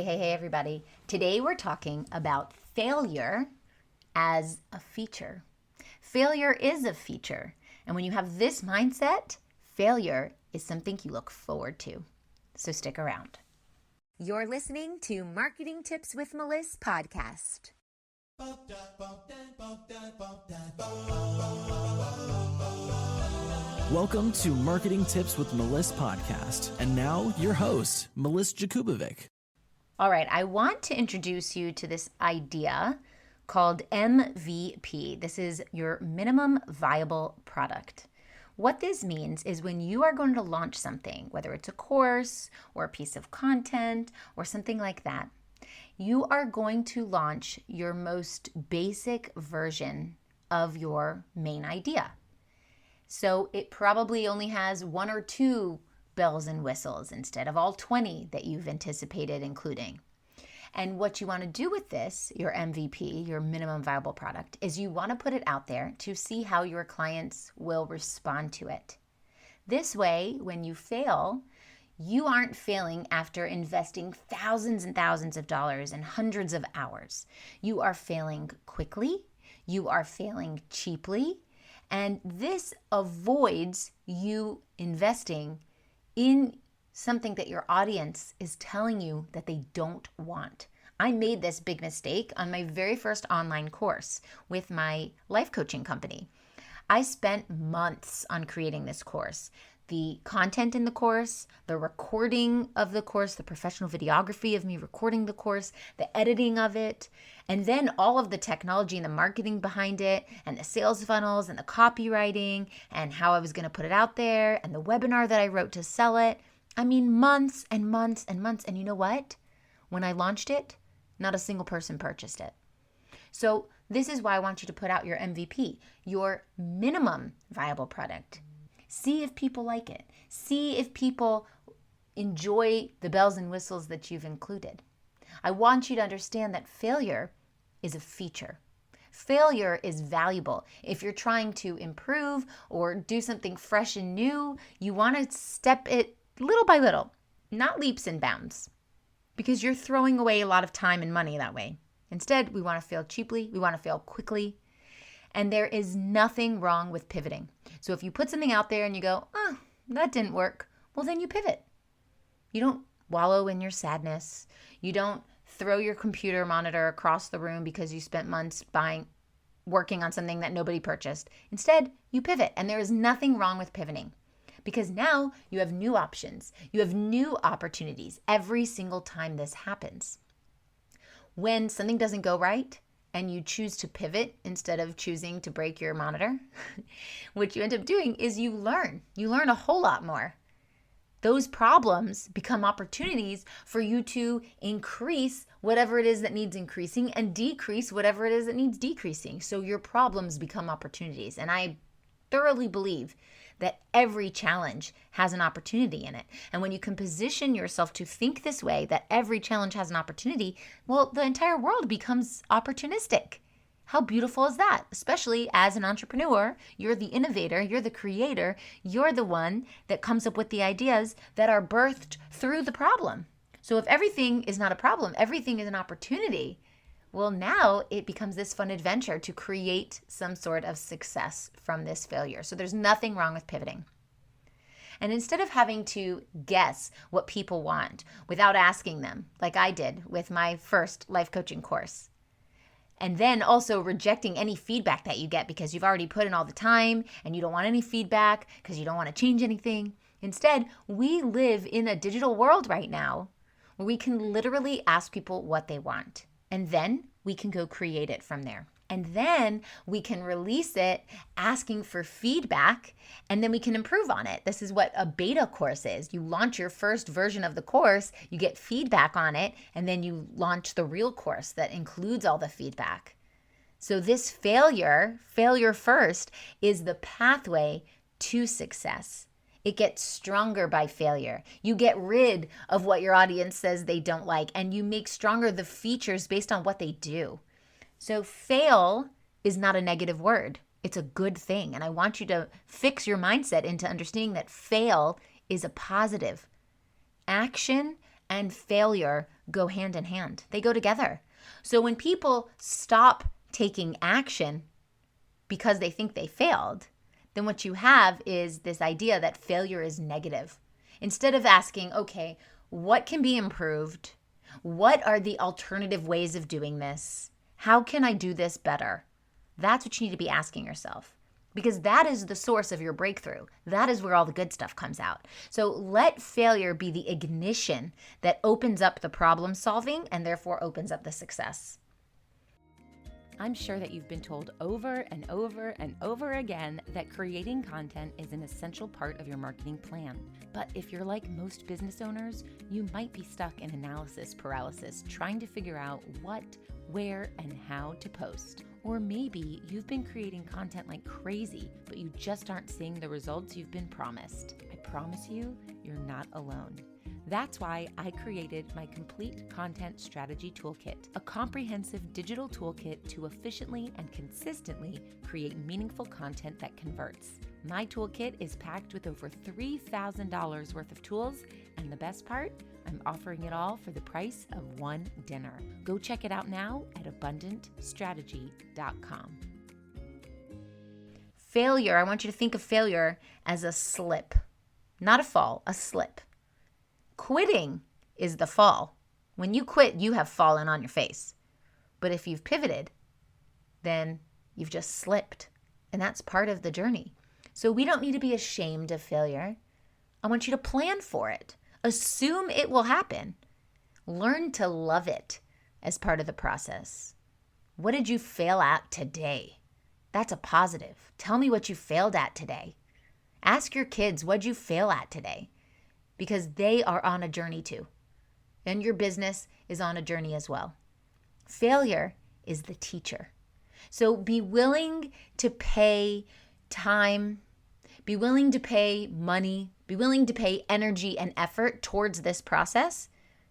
Hey, everybody. Today we're talking about failure as a feature. Failure is a feature. And when you have this mindset, failure is something you look forward to. So stick around. You're listening to Marketing Tips with Meliss podcast. Welcome to Marketing Tips with Meliss podcast. And now your host, Meliss-Ep. All right, I want to introduce you to this idea called MVP. This is your minimum viable product. What this means is when you are going to launch something, whether it's a course or a piece of content or something like that, you are going to launch your most basic version of your main idea. So it probably only has one or two bells and whistles instead of all 20 that you've anticipated including. And what you want to do with this, your MVP, your minimum viable product, is you want to put it out there to see how your clients will respond to it. This way, when you fail, you aren't failing after investing thousands and thousands of dollars and hundreds of hours. You are failing quickly, you are failing cheaply, and this avoids you investing in something that your audience is telling you that they don't want. I made this big mistake on my very first online course with my life coaching company. I spent months on creating this course. The content in the course, the recording of the course, the professional videography of me recording the course, the editing of it, and then all of the technology and the marketing behind it, and the sales funnels and the copywriting and how I was going to put it out there and the webinar that I wrote to sell it. I mean, months and months and months. And you know what? When I launched it, not a single person purchased it. So this is why I want you to put out your MVP, your minimum viable product. See if people like it. See if people enjoy the bells and whistles that you've included. I want you to understand that failure is a feature. Failure is valuable. If you're trying to improve or do something fresh and new, you want to step it little by little, not leaps and bounds, because you're throwing away a lot of time and money that way. Instead, we want to fail cheaply. We want to fail quickly. And there is nothing wrong with pivoting. So if you put something out there and you go, oh, that didn't work, well, then you pivot. You don't wallow in your sadness. You don't throw your computer monitor across the room because you spent months working on something that nobody purchased. Instead, you pivot. And there is nothing wrong with pivoting because now you have new options. You have new opportunities every single time this happens. When something doesn't go right, and you choose to pivot instead of choosing to break your monitor, what you end up doing is you learn. You learn a whole lot more. Those problems become opportunities for you to increase whatever it is that needs increasing and decrease whatever it is that needs decreasing. So your problems become opportunities. And I thoroughly believe that every challenge has an opportunity in it. And when you can position yourself to think this way, that every challenge has an opportunity, well, the entire world becomes opportunistic. How beautiful is that? Especially as an entrepreneur, you're the innovator, you're the creator, you're the one that comes up with the ideas that are birthed through the problem. So if everything is not a problem, everything is an opportunity, well, now it becomes this fun adventure to create some sort of success from this failure. So there's nothing wrong with pivoting. And instead of having to guess what people want without asking them, like I did with my first life coaching course, and then also rejecting any feedback that you get because you've already put in all the time and you don't want any feedback because you don't want to change anything. Instead, we live in a digital world right now where we can literally ask people what they want. And then we can go create it from there. And then we can release it asking for feedback, and then we can improve on it. This is what a beta course is. You launch your first version of the course, you get feedback on it, and then you launch the real course that includes all the feedback. So this failure first, is the pathway to success. It gets stronger by failure. You get rid of what your audience says they don't like, and you make stronger the features based on what they do. So fail is not a negative word. It's a good thing. And I want you to fix your mindset into understanding that fail is a positive. Action and failure go hand in hand. They go together. So when people stop taking action because they think they failed, then what you have is this idea that failure is negative. Instead of asking, okay, what can be improved? What are the alternative ways of doing this? How can I do this better? That's what you need to be asking yourself, because that is the source of your breakthrough. That is where all the good stuff comes out. So let failure be the ignition that opens up the problem solving and therefore opens up the success. I'm sure that you've been told over and over and over again that creating content is an essential part of your marketing plan. But if you're like most business owners, you might be stuck in analysis paralysis, trying to figure out what, where, and how to post. Or maybe you've been creating content like crazy, but you just aren't seeing the results you've been promised. I promise you, you're not alone. That's why I created my Complete Content Strategy Toolkit, a comprehensive digital toolkit to efficiently and consistently create meaningful content that converts. My toolkit is packed with over $3,000 worth of tools, and the best part, I'm offering it all for the price of one dinner. Go check it out now at abundantstrategy.com. Failure, I want you to think of failure as a slip, not a fall, a slip. Quitting is the fall. When you quit, you have fallen on your face. But if you've pivoted, then you've just slipped. And that's part of the journey. So we don't need to be ashamed of failure. I want you to plan for it. Assume it will happen. Learn to love it as part of the process. What did you fail at today? That's a positive. Tell me what you failed at today. Ask your kids, what'd you fail at today? Because they are on a journey too. And your business is on a journey as well. Failure is the teacher. So be willing to pay time, be willing to pay money, be willing to pay energy and effort towards this process,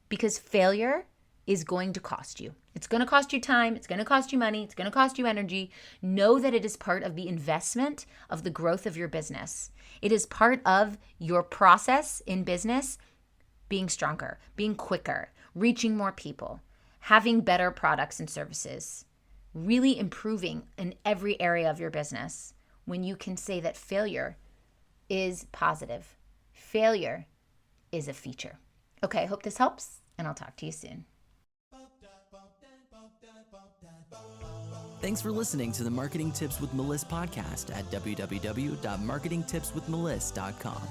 because failure is going to cost you. It's going to cost you time, it's going to cost you money, it's going to cost you energy. Know that it is part of the investment of the growth of your business. It is part of your process in business being stronger, being quicker, reaching more people, having better products and services, really improving in every area of your business when you can say that failure is positive. Failure is a feature. Okay, I hope this helps, and I'll talk to you soon. Thanks for listening to the Marketing Tips with Meliss podcast at www.marketingtipswithmeliss.com.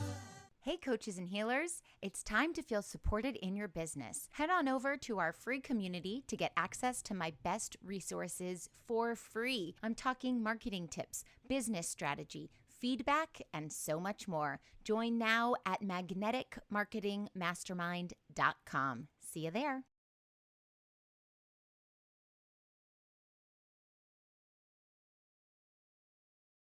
Hey, coaches and healers, it's time to feel supported in your business. Head on over to our free community to get access to my best resources for free. I'm talking marketing tips, business strategy, feedback, and so much more. Join now at magneticmarketingmastermind.com. See you there.